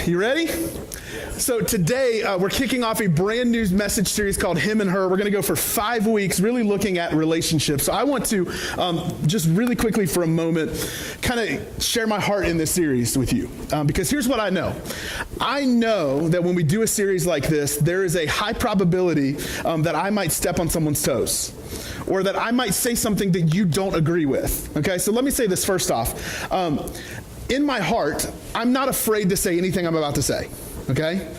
you ready? So today we're kicking off a brand new message series called Him and Her. We're going to go for 5 weeks really looking at relationships. So I want to just really quickly for a moment kind of share my heart in this series with you because here's what I know. I know that when we do a series like this, there is a high probability that I might step on someone's toes or that I might say something that you don't agree with. Okay, so let me say this first off. In my heart, I'm not afraid to say anything I'm about to say. Okay?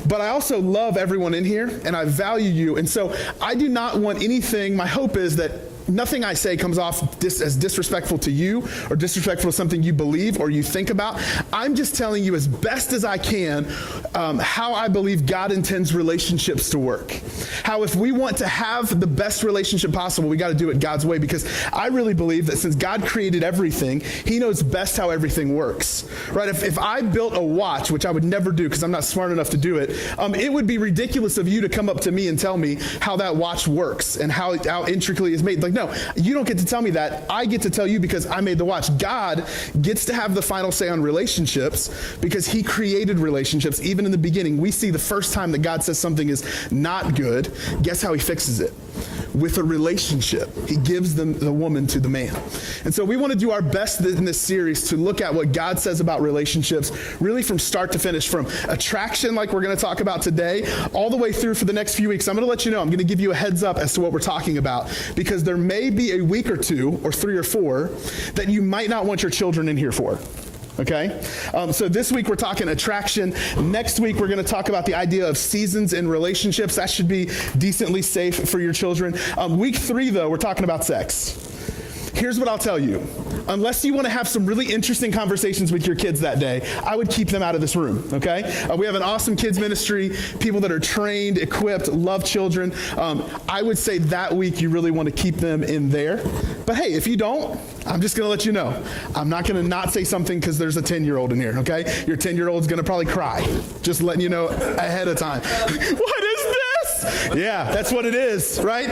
But I also love everyone in here and I value you. And so I do not want anything, my hope is that nothing I say comes off as disrespectful to you or disrespectful to something you believe or you think about. I'm just telling you as best as I can how I believe God intends relationships to work. How if we want to have the best relationship possible, we got to do it God's way, because I really believe that since God created everything, He knows best how everything works. Right? If I built a watch, which I would never do because I'm not smart enough to do it, it would be ridiculous of you to come up to me and tell me how that watch works and how intricately it's made. Like, no, you don't get to tell me that. I get to tell you because I made the watch. God gets to have the final say on relationships because He created relationships. Even in the beginning, we see the first time that God says something is not good, guess how He fixes it? With a relationship. He gives the woman to the man. And so we want to do our best in this series to look at what God says about relationships, really from start to finish, from attraction, like we're going to talk about today, all the way through for the next few weeks. I'm going to let you know, I'm going to give you a heads up as to what we're talking about, because there may be a week or two, or 3 or 4, that you might not want your children in here for. Okay? So this week we're talking attraction. Next week we're going to talk about the idea of seasons in relationships. That should be decently safe for your children. Week 3, though, we're talking about sex. Here's what I'll tell you. Unless you want to have some really interesting conversations with your kids that day, I would keep them out of this room, okay? We have an awesome kids ministry, people that are trained, equipped, love children. I would say that week you really want to keep them in there. But hey, if you don't, I'm just going to let you know. I'm not going to not say something because there's a 10-year-old in here, okay? Your 10-year-old's going to probably cry. Just letting you know ahead of time. What is this? Yeah, that's what it is, right?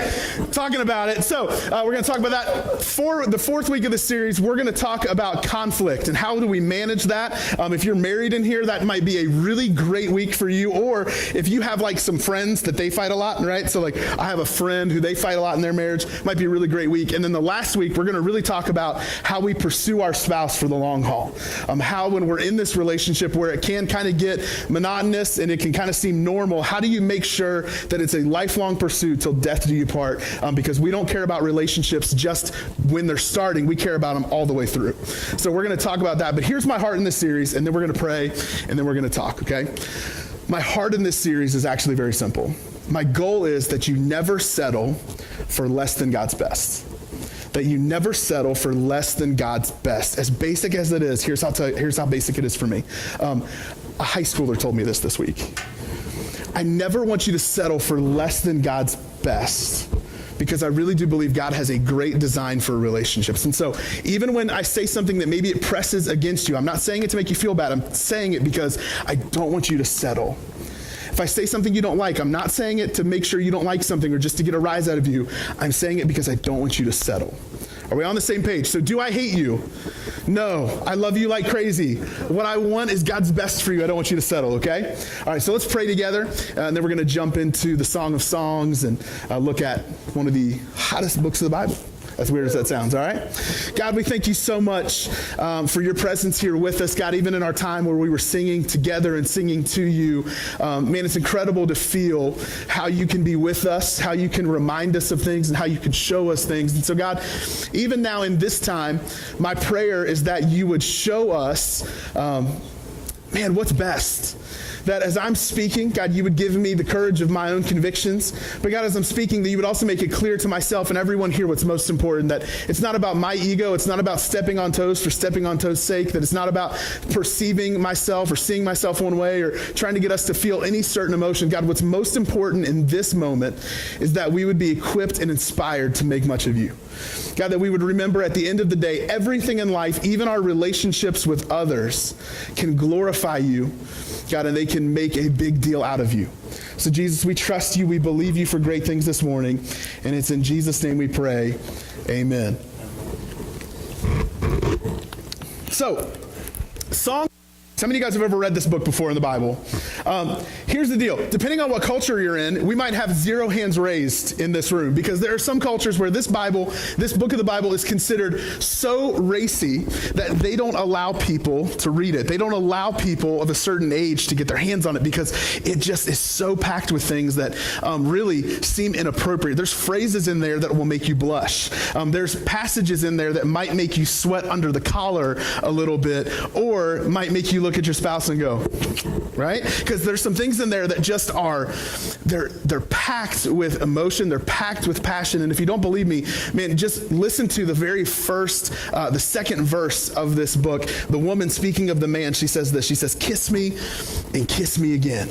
Talking about it. So we're going to talk about that. For the 4th week of the series, we're going to talk about conflict and how do we manage that. If you're married in here, that might be a really great week for you. Or if you have like some friends that they fight a lot, right? So like I have a friend who they fight a lot in their marriage, might be a really great week. And then the last week, we're going to really talk about how we pursue our spouse for the long haul. How when we're in this relationship where it can kind of get monotonous and it can kind of seem normal, how do you make sure that it's a lifelong pursuit till death do you part? Because we don't care about relationships just when they're starting. We care about them all the way through. So we're going to talk about that. But here's my heart in this series, and then we're going to pray, and then we're going to talk, okay? My heart in this series is actually very simple. My goal is that you never settle for less than God's best. That you never settle for less than God's best. As basic as it is, here's how basic it is for me. A high schooler told me this week. I never want you to settle for less than God's best, because I really do believe God has a great design for relationships. And so even when I say something that maybe it presses against you, I'm not saying it to make you feel bad. I'm saying it because I don't want you to settle. If I say something you don't like, I'm not saying it to make sure you don't like something or just to get a rise out of you. I'm saying it because I don't want you to settle. Are we on the same page? So do I hate you? No, I love you like crazy. What I want is God's best for you. I don't want you to settle, okay? All right, so let's pray together, and then we're going to jump into the Song of Songs and look at one of the hottest books of the Bible. As weird as that sounds, all right? God, we thank you so much for your presence here with us. God, even in our time where we were singing together and singing to you, man, it's incredible to feel how you can be with us, how you can remind us of things, and how you can show us things. And so, God, even now in this time, my prayer is that you would show us, man, what's best. That as I'm speaking, God, you would give me the courage of my own convictions. But God, as I'm speaking, that you would also make it clear to myself and everyone here what's most important, that it's not about my ego. It's not about stepping on toes for stepping on toes' sake. That it's not about perceiving myself or seeing myself one way or trying to get us to feel any certain emotion. God, what's most important in this moment is that we would be equipped and inspired to make much of you. God, that we would remember at the end of the day, everything in life, even our relationships with others, can glorify you, God, and they can make a big deal out of you. So Jesus, we trust you. We believe you for great things this morning. And it's in Jesus' name we pray. Amen. So, How many of you guys have ever read this book before in the Bible? Here's the deal. Depending on what culture you're in, we might have 0 hands raised in this room, because there are some cultures where this book of the Bible is considered so racy that they don't allow people to read it. They don't allow people of a certain age to get their hands on it because it just is so packed with things that really seem inappropriate. There's phrases in there that will make you blush. There's passages in there that might make you sweat under the collar a little bit, or might make you look at your spouse and go, right? Because there's some things in there that just are, they're packed with emotion, they're packed with passion. And if you don't believe me, man, just listen to the very first, the second verse of this book. The woman speaking of the man, she says this, she says, kiss me and kiss me again.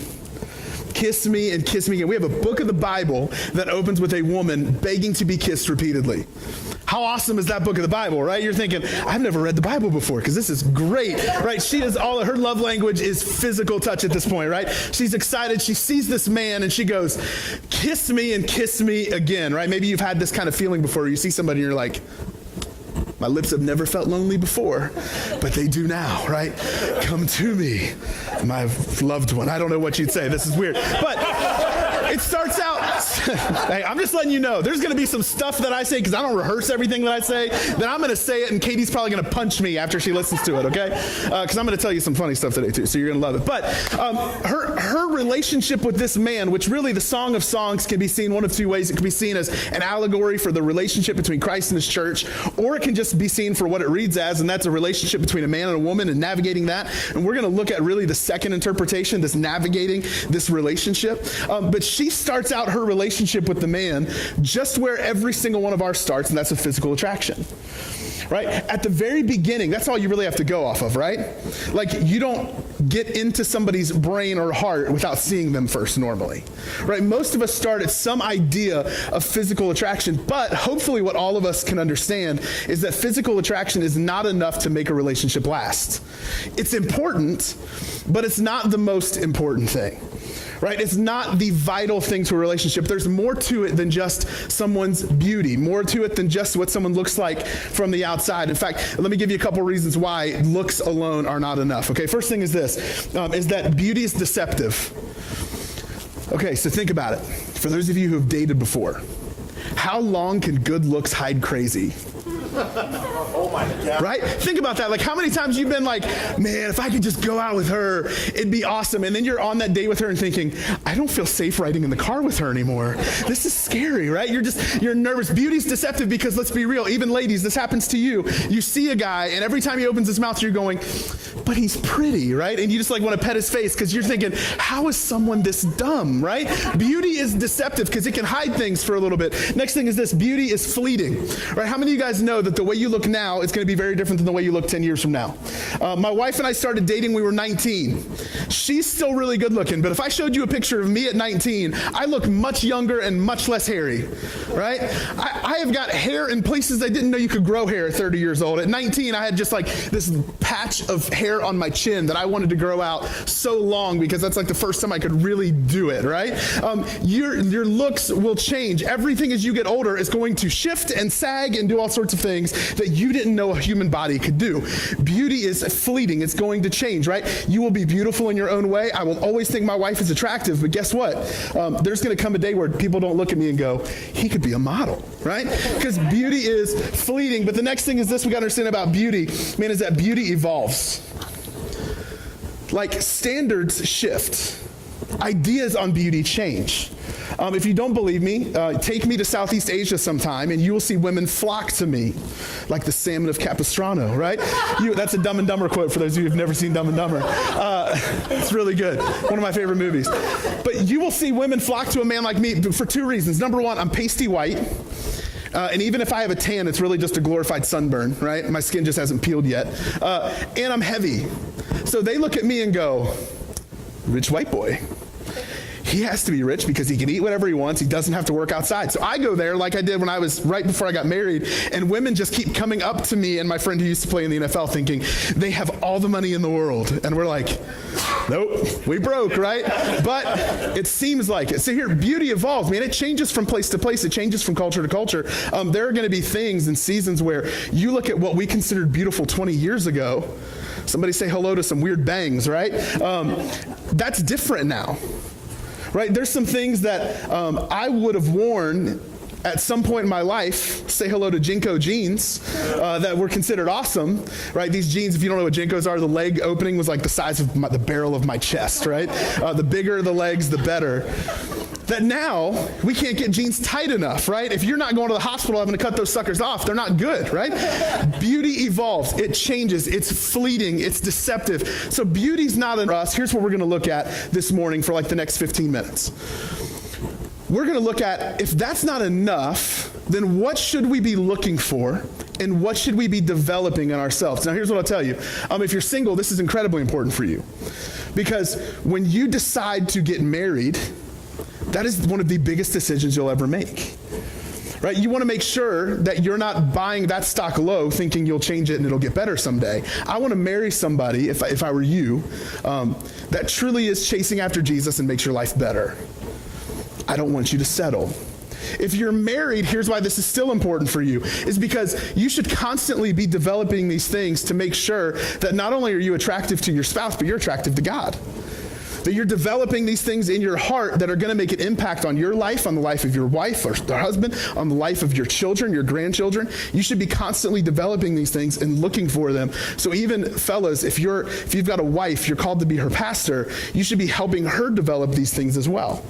Kiss me and kiss me again. We have a book of the Bible that opens with a woman begging to be kissed repeatedly. How awesome is that book of the Bible, right? You're thinking, I've never read the Bible before because this is great, right? She is her love language is physical touch at this point, right? She's excited. She sees this man and she goes, kiss me and kiss me again, right? Maybe you've had this kind of feeling before. You see somebody and you're like, my lips have never felt lonely before, but they do now, right? Come to me, my loved one. I don't know what you'd say. This is weird. But it starts out, hey, I'm just letting you know, there's going to be some stuff that I say, because I don't rehearse everything that I say, then I'm going to say it, and Katie's probably going to punch me after she listens to it, okay? Because I'm going to tell you some funny stuff today, too, so you're going to love it. But her relationship with this man, which really the Song of Songs can be seen one of two ways. It can be seen as an allegory for the relationship between Christ and his church, or it can just be seen for what it reads as, and that's a relationship between a man and a woman and navigating that. And we're going to look at really the second interpretation, this navigating this relationship. But she starts out her relationship with the man just where every single one of ours starts, and that's a physical attraction. Right? At the very beginning, that's all you really have to go off of, right? Like, you don't get into somebody's brain or heart without seeing them first normally, right? Most of us start at some idea of physical attraction, but hopefully what all of us can understand is that physical attraction is not enough to make a relationship last. It's important, but it's not the most important thing. Right? It's not the vital thing to a relationship. There's more to it than just someone's beauty, more to it than just what someone looks like from the outside. In fact, let me give you a couple reasons why looks alone are not enough. Okay, first thing is this, is that beauty is deceptive. Okay, so think about it. For those of you who have dated before, how long can good looks hide crazy? Oh my God. Right? Think about that. Like, how many times you've been like, man, if I could just go out with her, it'd be awesome. And then you're on that date with her and thinking, I don't feel safe riding in the car with her anymore. This is scary, right? You're nervous. Beauty's deceptive because, let's be real, even ladies, this happens to you. You see a guy and every time he opens his mouth, you're going, but he's pretty, right? And you just like want to pet his face because you're thinking, how is someone this dumb, right? Beauty is deceptive because it can hide things for a little bit. Next thing is this, beauty is fleeting, right? How many of you guys know that the way you look now is going to be very different than the way you look 10 years from now? My wife and I started dating, we were 19. She's still really good looking, but if I showed you a picture of me at 19, I look much younger and much less hairy, right? I have got hair in places I didn't know you could grow hair at 30 years old. At 19, I had just like this patch of hair on my chin that I wanted to grow out so long because that's like the first time I could really do it, right? Your looks will change. Everything as you get older is going to shift and sag and do all sorts of things that you didn't know a human body could do. Beauty is fleeting. It's going to change, right? You will be beautiful in your own way. I will always think my wife is attractive, but guess what? There's going to come a day where people don't look at me and go, he could be a model, right? Because beauty is fleeting. But the next thing is this we got to understand about beauty, man, is that beauty evolves. Like, standards shift. Ideas on beauty change. If you don't believe me, take me to Southeast Asia sometime and you will see women flock to me like the salmon of Capistrano, right? That's a Dumb and Dumber quote for those of you who've never seen Dumb and Dumber. It's really good. One of my favorite movies. But you will see women flock to a man like me for two reasons. Number one, I'm pasty white. And even if I have a tan, it's really just a glorified sunburn, right? My skin just hasn't peeled yet. And I'm heavy. So they look at me and go, rich white boy. He has to be rich because he can eat whatever he wants. He doesn't have to work outside. So I go there like I did when I was right before I got married, and women just keep coming up to me and my friend who used to play in the NFL thinking they have all the money in the world. And we're like, nope, we broke, right? But it seems like it. So here, beauty evolves, man. It changes from place to place. It changes from culture to culture. There are going to be things and seasons where you look at what we considered beautiful 20 years ago. Somebody say hello to some weird bangs, right? That's different now, right? There's some things that I would have worn at some point in my life. Say hello to Jinko jeans that were considered awesome, right? These jeans, if you don't know what Jinkos are, the leg opening was like the size of the barrel of my chest, right? The bigger the legs, the better. That now, we can't get jeans tight enough, right? If you're not going to the hospital having to cut those suckers off, they're not good, right? Beauty evolves, it changes, it's fleeting, it's deceptive. So beauty's not in us. Here's what we're gonna look at this morning for like the next 15 minutes. We're gonna look at, if that's not enough, then what should we be looking for and what should we be developing in ourselves? Now here's what I'll tell you. If you're single, this is incredibly important for you. Because when you decide to get married, that is one of the biggest decisions you'll ever make, right? You want to make sure that you're not buying that stock low thinking you'll change it and it'll get better someday. I want to marry somebody, if I were you, that truly is chasing after Jesus and makes your life better. I don't want you to settle. If you're married, here's why this is still important for you, is because you should constantly be developing these things to make sure that not only are you attractive to your spouse, but you're attractive to God. That you're developing these things in your heart that are going to make an impact on your life, on the life of your wife or husband, on the life of your children, your grandchildren. You should be constantly developing these things and looking for them. So even fellas, if you've got a wife, you're called to be her pastor, you should be helping her develop these things as well.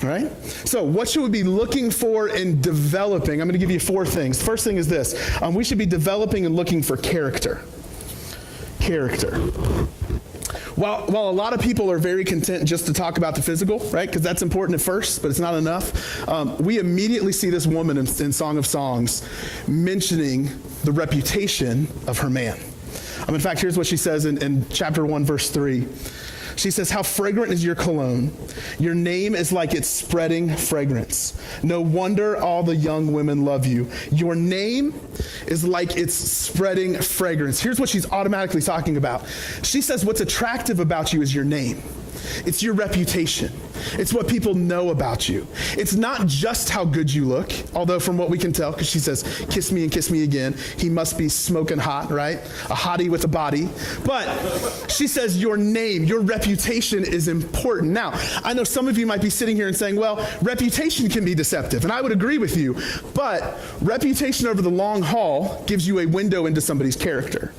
All right? So what should we be looking for and developing? I'm going to give you 4 things. First thing is this. We should be developing and looking for character. Character. While a lot of people are very content just to talk about the physical, right? Because that's important at first, but it's not enough. We immediately see this woman in Song of Songs mentioning the reputation of her man. In fact, here's what she says in chapter 1, verse 3. She says, "How fragrant is your cologne. Your name is like its spreading fragrance. No wonder all the young women love you. Your name is like its spreading fragrance." Here's what she's automatically talking about. She says what's attractive about you is your name. It's your reputation. It's what people know about you. It's not just how good you look, although from what we can tell, because she says, "Kiss me and kiss me again." He must be smoking hot, right? A hottie with a body. But she says your name, your reputation is important. Now, I know some of you might be sitting here and saying, well, reputation can be deceptive, and I would agree with you, but reputation over the long haul gives you a window into somebody's character.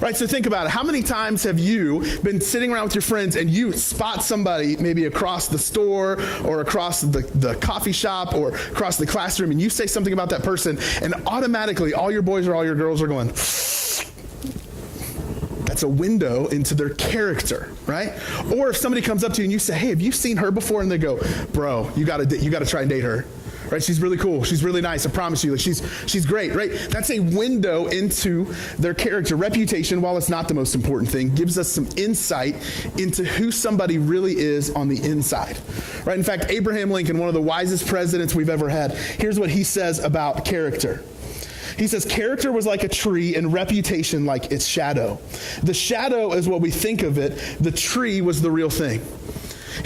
Right, so think about it. How many times have you been sitting around with your friends and you spot somebody maybe across the store or across the coffee shop or across the classroom, and you say something about that person, and automatically all your boys or all your girls are going, that's a window into their character, right? Or if somebody comes up to you and you say, "Hey, have you seen her before?" And they go, "Bro, you gotta try and date her. Right? She's really cool. She's really nice. I promise you. Like she's great, right?" That's a window into their character. Reputation, while it's not the most important thing, gives us some insight into who somebody really is on the inside. Right? In fact, Abraham Lincoln, one of the wisest presidents we've ever had, here's what he says about character. He says, "Character was like a tree and reputation like its shadow. The shadow is what we think of it. The tree was the real thing."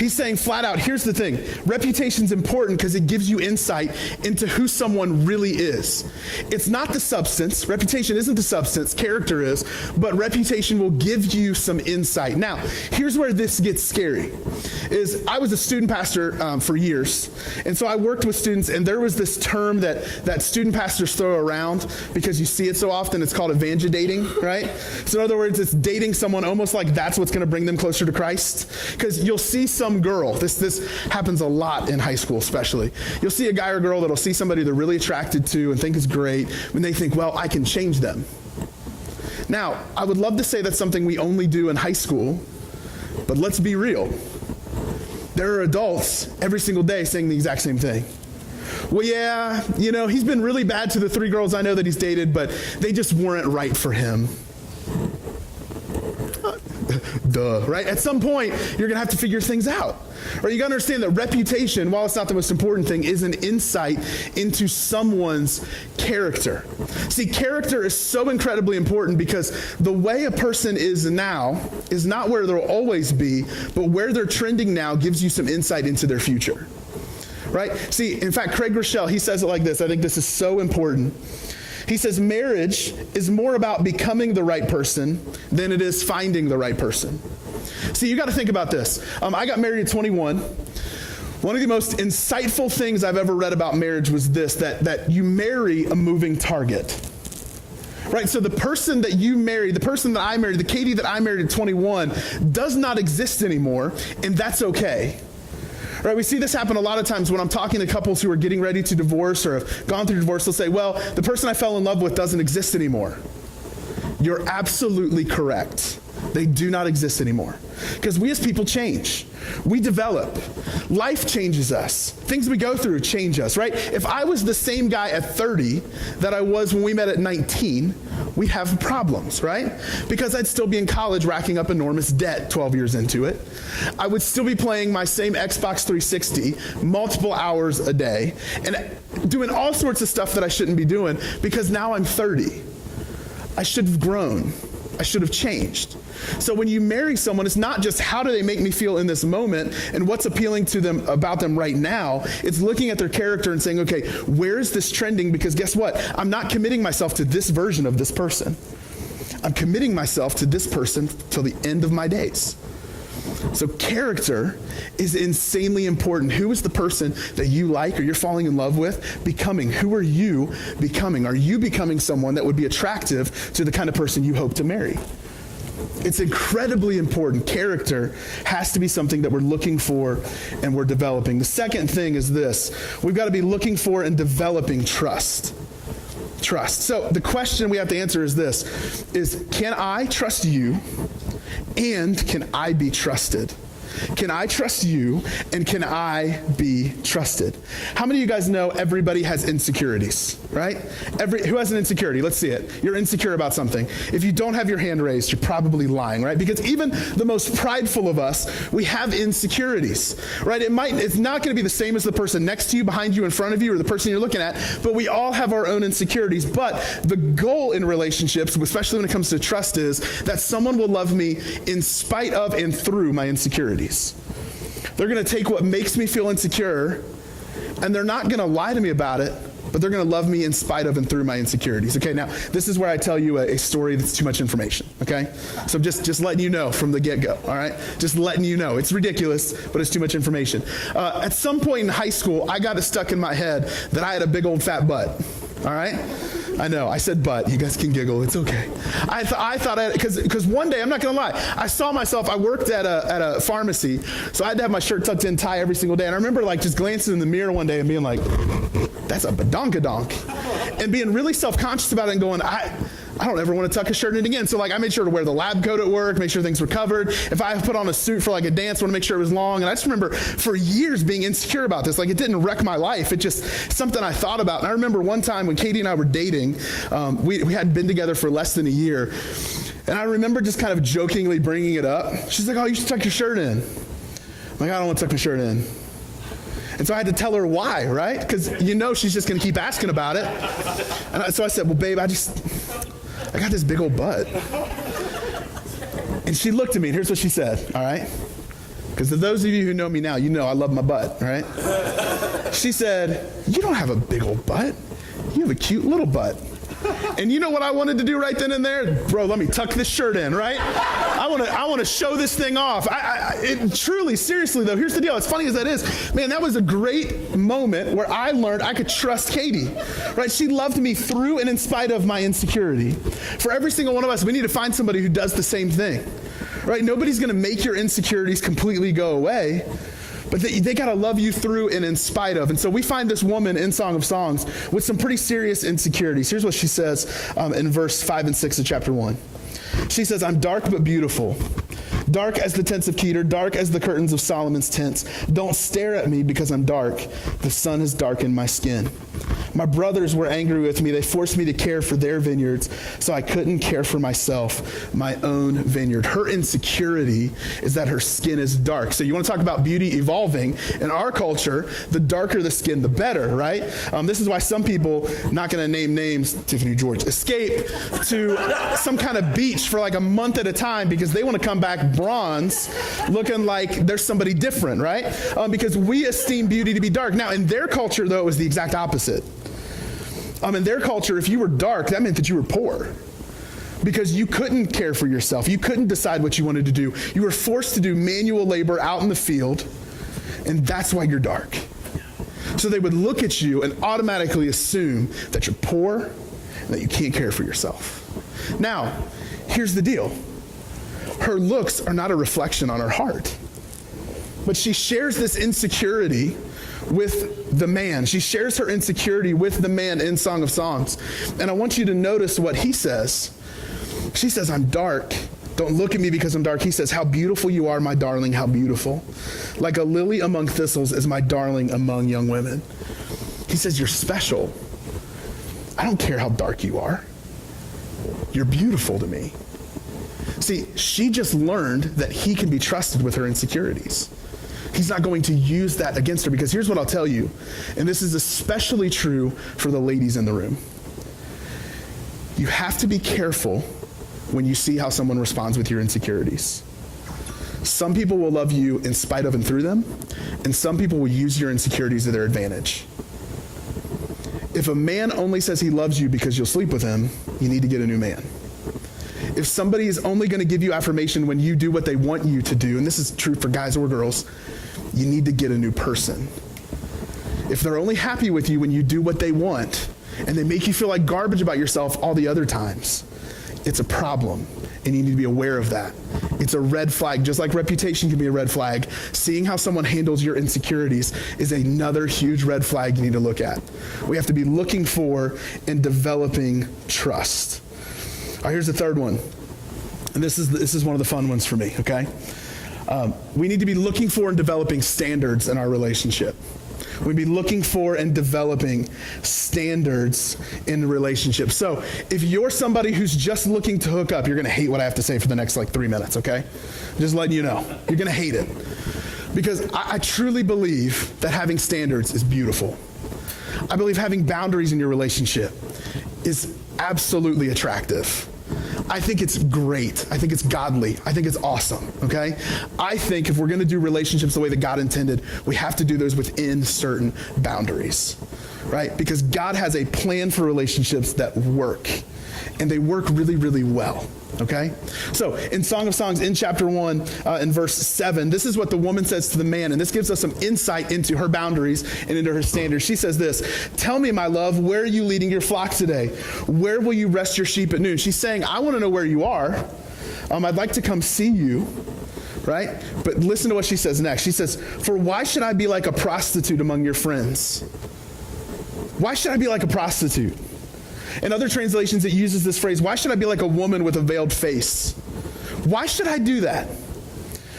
He's saying flat out, here's the thing. Reputation's important because it gives you insight into who someone really is. It's not the substance. Reputation isn't the substance. Character is. But reputation will give you some insight. Now, here's where this gets scary. I was a student pastor for years. And so I worked with students, and there was this term that student pastors throw around because you see it so often. It's called evangelidating, right? So in other words, it's dating someone almost like that's what's going to bring them closer to Christ. Because you'll see some girl, this happens a lot in high school especially. You'll see a guy or girl that'll see somebody they're really attracted to and think is great, when they think, well, I can change them. Now, I would love to say that's something we only do in high school, but let's be real. There are adults every single day saying the exact same thing. Well, yeah, he's been really bad to the 3 girls I know that he's dated, but they just weren't right for him. Duh, right? At some point, you're going to have to figure things out. Or you got to understand that reputation, while it's not the most important thing, is an insight into someone's character. See, character is so incredibly important because the way a person is now is not where they'll always be, but where they're trending now gives you some insight into their future. Right? See, in fact, Craig Rochelle, he says it like this. I think this is so important. He says marriage is more about becoming the right person than it is finding the right person. See, you got to think about this. I got married at 21. One of the most insightful things I've ever read about marriage was this, that you marry a moving target. Right, so the person that you married, the person that I married, the Katie that I married at 21 does not exist anymore, and that's okay. Right, we see this happen a lot of times when I'm talking to couples who are getting ready to divorce or have gone through divorce. They'll say, well, the person I fell in love with doesn't exist anymore. You're absolutely correct. They do not exist anymore. Because we as people change. We develop. Life changes us. Things we go through change us, right? If I was the same guy at 30 that I was when we met at 19, we'd have problems, right? Because I'd still be in college racking up enormous debt 12 years into it. I would still be playing my same Xbox 360 multiple hours a day and doing all sorts of stuff that I shouldn't be doing because now I'm 30. I should have grown. I should have changed. So when you marry someone, it's not just how do they make me feel in this moment and what's appealing to them about them right now. It's looking at their character and saying, okay, where is this trending? Because guess what? I'm not committing myself to this version of this person. I'm committing myself to this person till the end of my days. So character is insanely important. Who is the person that you like or you're falling in love with becoming? Who are you becoming? Are you becoming someone that would be attractive to the kind of person you hope to marry? It's incredibly important. Character has to be something that we're looking for and we're developing. The second thing is this. We've got to be looking for and developing trust. Trust. So the question we have to answer is this, is can I trust you and can I be trusted? Can I trust you and can I be trusted? How many of you guys know everybody has insecurities, right? Who has an insecurity? Let's see it. You're insecure about something. If you don't have your hand raised, you're probably lying, right? Because even the most prideful of us, we have insecurities, right? It's not going to be the same as the person next to you, behind you, in front of you, or the person you're looking at, but we all have our own insecurities. But the goal in relationships, especially when it comes to trust, is that someone will love me in spite of and through my insecurities. They're going to take what makes me feel insecure, and they're not going to lie to me about it, but they're going to love me in spite of and through my insecurities. Okay, now, this is where I tell you a story that's too much information, okay? So just letting you know from the get-go, all right? Just letting you know. It's ridiculous, but it's too much information. At some point in high school, I got it stuck in my head that I had a big old fat butt, all right? I know, I said butt. You guys can giggle. It's okay. I thought, because one day, I'm not going to lie, I saw myself, I worked at a pharmacy, so I had to have my shirt tucked in, tie every single day. And I remember just glancing in the mirror one day and being like, that's a badonkadonk. And being really self-conscious about it and going, I don't ever want to tuck a shirt in again. So I made sure to wear the lab coat at work, make sure things were covered. If I put on a suit for a dance, I want to make sure it was long. And I just remember for years being insecure about this. It didn't wreck my life. It just something I thought about. And I remember one time when Katie and I were dating, we had been together for less than a year. And I remember just kind of jokingly bringing it up. She's like, oh, you should tuck your shirt in. I'm like, I don't want to tuck my shirt in. And so I had to tell her why, right? Because she's just going to keep asking about it. And so I said, well, babe, I got this big old butt. And she looked at me, and here's what she said, all right? Because to those of you who know me now, you know I love my butt, all right? She said, you don't have a big old butt. You have a cute little butt. And you know what I wanted to do right then and there? Bro, let me tuck this shirt in, right? I want to show this thing off. Truly, seriously though, here's the deal. As funny as that is, man, that was a great moment where I learned I could trust Katie, right? She loved me through and in spite of my insecurity. For every single one of us, we need to find somebody who does the same thing, right? Nobody's going to make your insecurities completely go away. But they got to love you through and in spite of. And so we find this woman in Song of Songs with some pretty serious insecurities. Here's what she says in verse 5 and 6 of chapter 1. She says, I'm dark but beautiful, dark as the tents of Kedar, dark as the curtains of Solomon's tents. Don't stare at me because I'm dark. The sun has darkened my skin. My brothers were angry with me. They forced me to care for their vineyards, so I couldn't care for myself, my own vineyard. Her insecurity is that her skin is dark. So you want to talk about beauty evolving. In our culture, the darker the skin, the better, right? This is why some people, not going to name names, Tiffany George, escape to some kind of beach for a month at a time because they want to come back bronze looking like there's somebody different, right? Because we esteem beauty to be dark. Now, in their culture, though, it was the exact opposite. In their culture, if you were dark, that meant that you were poor because you couldn't care for yourself. You couldn't decide what you wanted to do. You were forced to do manual labor out in the field, and that's why you're dark. So they would look at you and automatically assume that you're poor and that you can't care for yourself. Now, here's the deal. Her looks are not a reflection on her heart, but she shares this insecurity with the man. She shares her insecurity with the man in Song of Songs. And I want you to notice what he says. She says, I'm dark. Don't look at me because I'm dark. He says, how beautiful you are, my darling, how beautiful. Like a lily among thistles is my darling among young women. He says, you're special. I don't care how dark you are. You're beautiful to me. See, she just learned that he can be trusted with her insecurities. He's not going to use that against her, because here's what I'll tell you, and this is especially true for the ladies in the room. You have to be careful when you see how someone responds with your insecurities. Some people will love you in spite of and through them, and some people will use your insecurities to their advantage. If a man only says he loves you because you'll sleep with him, you need to get a new man. If somebody is only going to give you affirmation when you do what they want you to do, and this is true for guys or girls, you need to get a new person. If they're only happy with you when you do what they want, and they make you feel like garbage about yourself all the other times, it's a problem, and you need to be aware of that. It's a red flag. Just like reputation can be a red flag, seeing how someone handles your insecurities is another huge red flag you need to look at. We have to be looking for and developing trust. All right, here's the third one, and this is one of the fun ones for me, okay? We need to be looking for and developing standards in our relationship. We'd be looking for and developing standards in the relationship. So if you're somebody who's just looking to hook up, you're going to hate what I have to say for the next 3 minutes, okay? Just letting you know. You're going to hate it. Because I truly believe that having standards is beautiful. I believe having boundaries in your relationship is absolutely attractive. I think it's great. I think it's godly. I think it's awesome, okay? I think if we're going to do relationships the way that God intended, we have to do those within certain boundaries, right? Because God has a plan for relationships that work, and they work really, really well, okay? So in Song of Songs, in chapter 1, in verse 7, this is what the woman says to the man, and this gives us some insight into her boundaries and into her standards. She says this, tell me, my love, where are you leading your flock today? Where will you rest your sheep at noon? She's saying, I want to know where you are. I'd like to come see you, right? But listen to what she says next. She says, for why should I be like a prostitute among your friends? Why should I be like a prostitute? In other translations, it uses this phrase, why should I be like a woman with a veiled face? Why should I do that?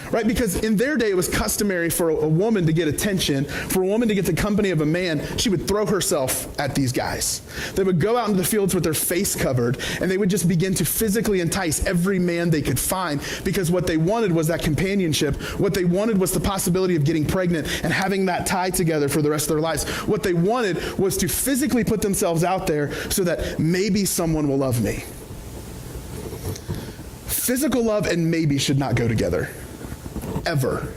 Right? Because in their day, it was customary for a woman to get attention, for a woman to get the company of a man. She would throw herself at these guys. They would go out into the fields with their face covered, and they would just begin to physically entice every man they could find, because what they wanted was that companionship. What they wanted was the possibility of getting pregnant and having that tie together for the rest of their lives. What they wanted was to physically put themselves out there so that maybe someone will love me. Physical love and maybe should not go together. Ever.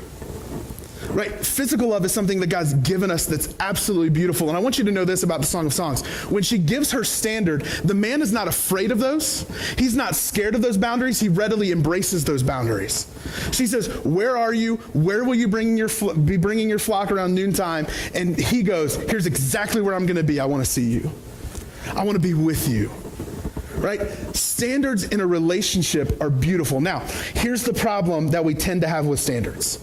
Right? Physical love is something that God's given us that's absolutely beautiful. And I want you to know this about the Song of Songs. When she gives her standard, the man is not afraid of those. He's not scared of those boundaries. He readily embraces those boundaries. She says, where are you? Where will you be bringing your flock around noontime? And he goes, here's exactly where I'm going to be. I want to see you. I want to be with you. Right? Standards in a relationship are beautiful. Now, here's the problem that we tend to have with standards.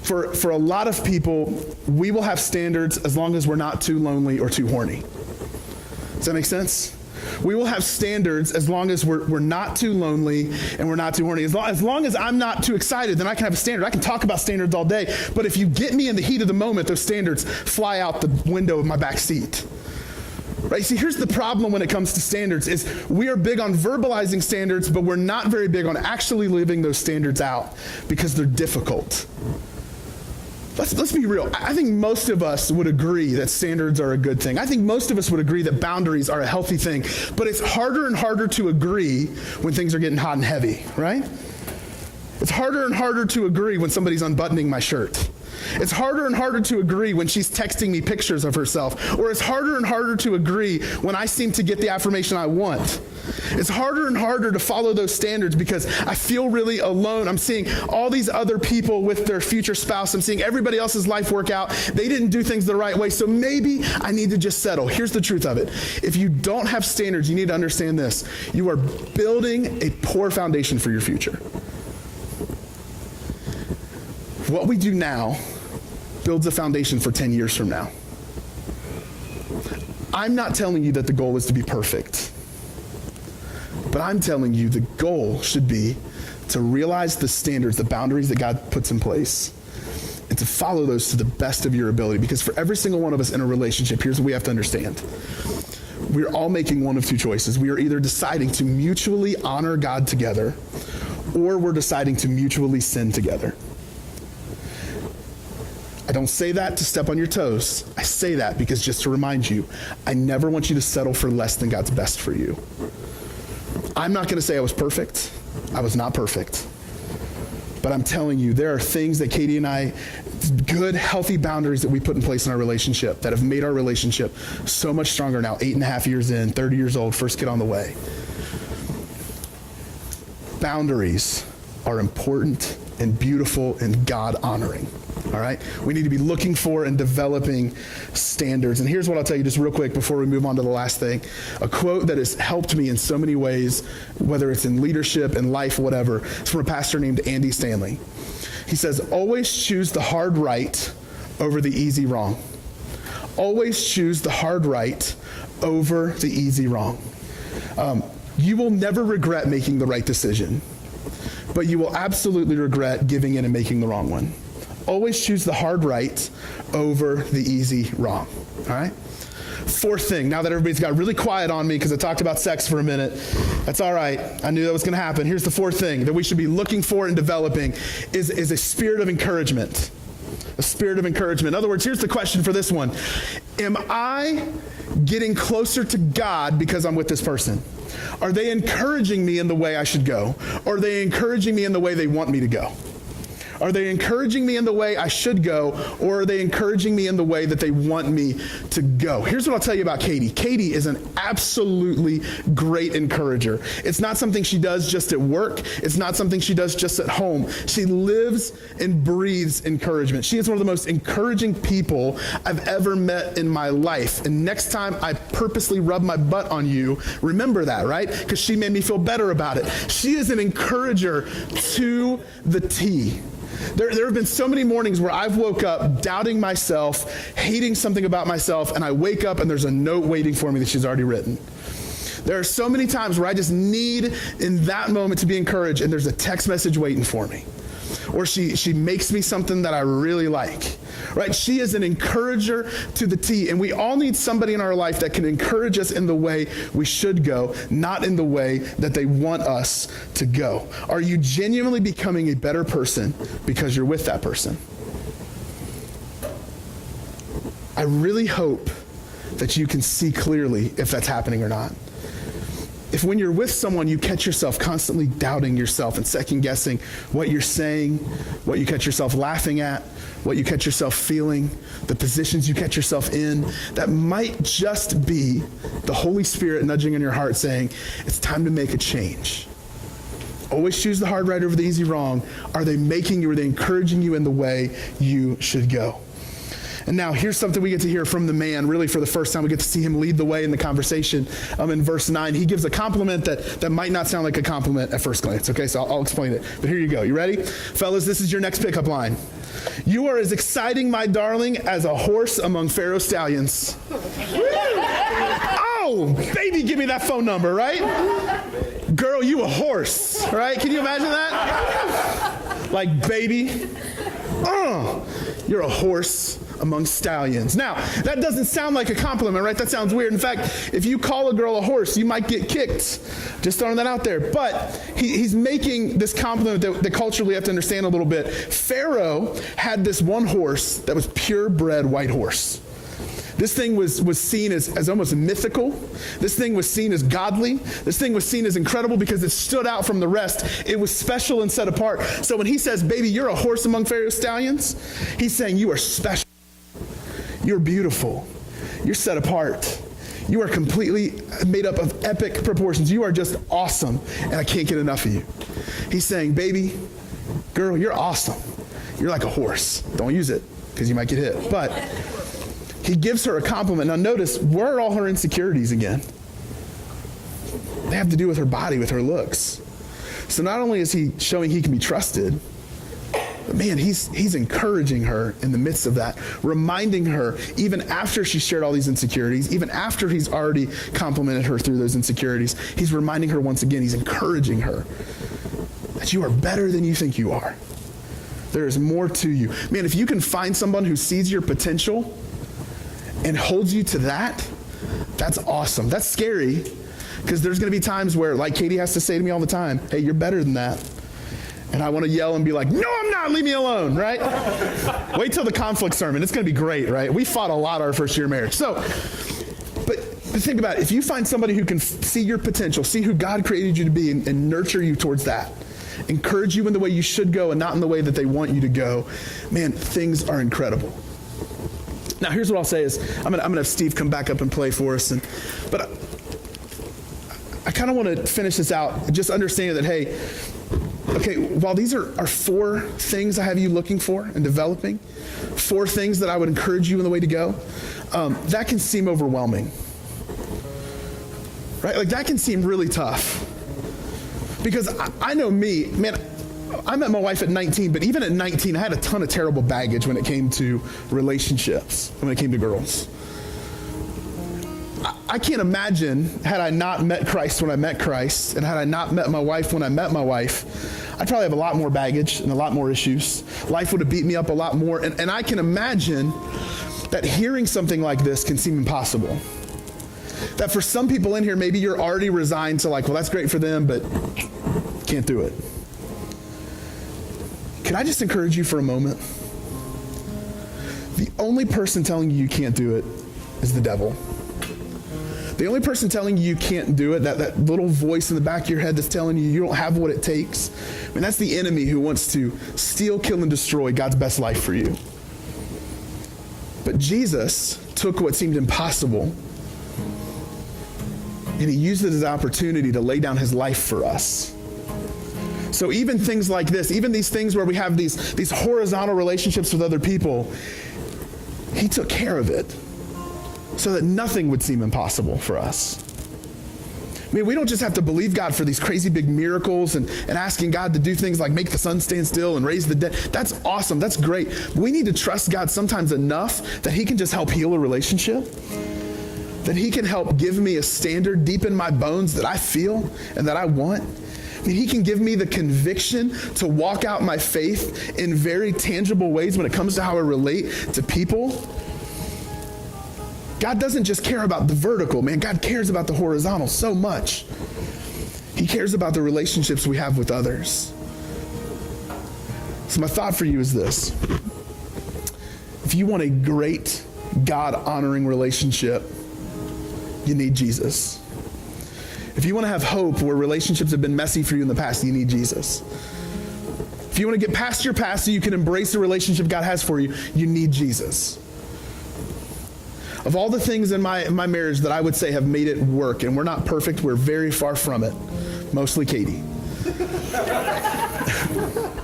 For a lot of people, we will have standards as long as we're not too lonely or too horny. Does that make sense? We will have standards as long as we're not too lonely and we're not too horny. As long as I'm not too excited, then I can have a standard. I can talk about standards all day. But if you get me in the heat of the moment, those standards fly out the window of my back seat. Right? See, here's the problem when it comes to standards is we are big on verbalizing standards, but we're not very big on actually living those standards out because they're difficult. Let's be real. I think most of us would agree that standards are a good thing. I think most of us would agree that boundaries are a healthy thing, but it's harder and harder to agree when things are getting hot and heavy, right? It's harder and harder to agree when somebody's unbuttoning my shirt. It's harder and harder to agree when she's texting me pictures of herself, or it's harder and harder to agree when I seem to get the affirmation I want. It's harder and harder to follow those standards because I feel really alone. I'm seeing all these other people with their future spouse. I'm seeing everybody else's life work out. They didn't do things the right way, so maybe I need to just settle. Here's the truth of it. If you don't have standards, you need to understand this. You are building a poor foundation for your future. What we do now builds a foundation for 10 years from now. I'm not telling you that the goal is to be perfect, but I'm telling you the goal should be to realize the standards, the boundaries that God puts in place, and to follow those to the best of your ability. Because for every single one of us in a relationship, here's what we have to understand. We're all making one of two choices. We are either deciding to mutually honor God together, or we're deciding to mutually sin together. I don't say that to step on your toes. I say that because just to remind you, I never want you to settle for less than God's best for you. I'm not going to say I was perfect. I was not perfect. But I'm telling you, there are things that Katie and I, good, healthy boundaries that we put in place in our relationship that have made our relationship so much stronger now, 8.5 years in, 30 years old, first kid on the way. Boundaries are important and beautiful and God-honoring. All right? We need to be looking for and developing standards. And here's what I'll tell you just real quick before we move on to the last thing. A quote that has helped me in so many ways, whether it's in leadership, in life, whatever. It's from a pastor named Andy Stanley. He says, always choose the hard right over the easy wrong. Always choose the hard right over the easy wrong. You will never regret making the right decision, but you will absolutely regret giving in and making the wrong one. Always choose the hard right over the easy wrong, all right? Fourth thing, now that everybody's got really quiet on me because I talked about sex for a minute, that's all right. I knew that was going to happen. Here's the fourth thing that we should be looking for and developing is a spirit of encouragement. A spirit of encouragement. In other words, here's the question for this one. Am I getting closer to God because I'm with this person? Are they encouraging me in the way I should go? Or are they encouraging me in the way they want me to go? Are they encouraging me in the way I should go, or are they encouraging me in the way that they want me to go? Here's what I'll tell you about Katie. Katie is an absolutely great encourager. It's not something she does just at work. It's not something she does just at home. She lives and breathes encouragement. She is one of the most encouraging people I've ever met in my life. And next time I purposely rub my butt on you, remember that, right? Because she made me feel better about it. She is an encourager to the T. There have been so many mornings where I've woke up doubting myself, hating something about myself, and I wake up and there's a note waiting for me that she's already written. There are so many times where I just need in that moment to be encouraged, and there's a text message waiting for me. Or she makes me something that I really like, right? She is an encourager to the T, and we all need somebody in our life that can encourage us in the way we should go, not in the way that they want us to go. Are you genuinely becoming a better person because you're with that person? I really hope that you can see clearly if that's happening or not. If when you're with someone, you catch yourself constantly doubting yourself and second guessing what you're saying, what you catch yourself laughing at, what you catch yourself feeling, the positions you catch yourself in, that might just be the Holy Spirit nudging in your heart saying, it's time to make a change. Always choose the hard right over the easy wrong. Are they making you, are they encouraging you in the way you should go? And now here's something we get to hear from the man, really for the first time. We get to see him lead the way in the conversation. In verse 9, he gives a compliment that might not sound like a compliment at first glance. Okay, so I'll explain it. But here you go. You ready? Fellas, this is your next pickup line. You are as exciting, my darling, as a horse among Pharaoh stallions. Oh, baby, give me that phone number, right? Girl, you a horse, right? Can you imagine that? Like, baby, you're a horse among stallions. Now, that doesn't sound like a compliment, right? That sounds weird. In fact, if you call a girl a horse, you might get kicked. Just throwing that out there. But he's making this compliment that culturally you have to understand a little bit. Pharaoh had this one horse that was purebred white horse. This thing was seen as almost mythical. This thing was seen as godly. This thing was seen as incredible because it stood out from the rest. It was special and set apart. So when he says, baby, you're a horse among Pharaoh's stallions, he's saying you are special. You're beautiful. You're set apart. You are completely made up of epic proportions. You are just awesome, and I can't get enough of you. He's saying, baby, girl, you're awesome. You're like a horse. Don't use it because you might get hit. But he gives her a compliment. Now notice, where are all her insecurities again? They have to do with her body, with her looks. So not only is he showing he can be trusted, but man, he's encouraging her in the midst of that, reminding her, even after she shared all these insecurities, even after he's already complimented her through those insecurities, he's reminding her once again, he's encouraging her that you are better than you think you are. There is more to you. Man, if you can find someone who sees your potential and holds you to that, that's awesome. That's scary, because there's going to be times where, like Katie has to say to me all the time, hey, you're better than that. And I want to yell and be like, no, I'm not, leave me alone, right? Wait till the conflict sermon. It's going to be great, right? We fought a lot our first year of marriage. So, but think about it. If you find somebody who can see your potential, see who God created you to be, and nurture you towards that, encourage you in the way you should go and not in the way that they want you to go, man, things are incredible. Now, here's what I'll say is, I'm gonna have Steve come back up and play for us. But I kind of want to finish this out, just understanding that, hey, okay, while these are 4 things I have you looking for and developing, 4 things that I would encourage you in the way to go, that can seem overwhelming, right? Like, that can seem really tough. Because I know me, man, I met my wife at 19, but even at 19, I had a ton of terrible baggage when it came to relationships, when it came to girls. I can't imagine, had I not met Christ when I met Christ, and had I not met my wife when I met my wife, I'd probably have a lot more baggage and a lot more issues. Life would have beat me up a lot more. And I can imagine that hearing something like this can seem impossible. That for some people in here, maybe you're already resigned to, like, well, that's great for them, but can't do it. Can I just encourage you for a moment? The only person telling you can't do it is the devil. The only person telling you can't do it, that little voice in the back of your head that's telling you you don't have what it takes, I mean, that's the enemy who wants to steal, kill, and destroy God's best life for you. But Jesus took what seemed impossible, and he used it as an opportunity to lay down his life for us. So even things like this, even these things where we have these horizontal relationships with other people, he took care of it so that nothing would seem impossible for us. I mean, we don't just have to believe God for these crazy big miracles and asking God to do things like make the sun stand still and raise the dead. That's awesome. That's great. But we need to trust God sometimes enough that he can just help heal a relationship, that he can help give me a standard deep in my bones that I feel and that I want. I mean, he can give me the conviction to walk out my faith in very tangible ways when it comes to how I relate to people. God doesn't just care about the vertical, man. God cares about the horizontal so much. He cares about the relationships we have with others. So my thought for you is this. If you want a great, God-honoring relationship, you need Jesus. If you want to have hope where relationships have been messy for you in the past, you need Jesus. If you want to get past your past so you can embrace the relationship God has for you, you need Jesus. Of all the things in my marriage that I would say have made it work, and we're not perfect, we're very far from it, mostly Katie.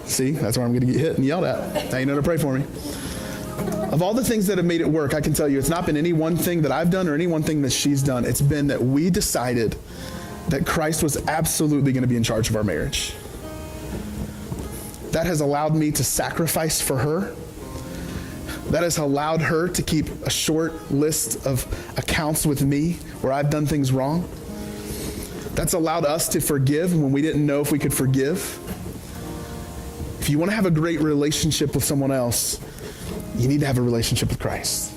See, that's where I'm going to get hit and yelled at. Now you know to pray for me. Of all the things that have made it work, I can tell you it's not been any one thing that I've done or any one thing that she's done. It's been that we decided that Christ was absolutely going to be in charge of our marriage. That has allowed me to sacrifice for her. That has allowed her to keep a short list of accounts with me where I've done things wrong. That's allowed us to forgive when we didn't know if we could forgive. If you want to have a great relationship with someone else, you need to have a relationship with Christ.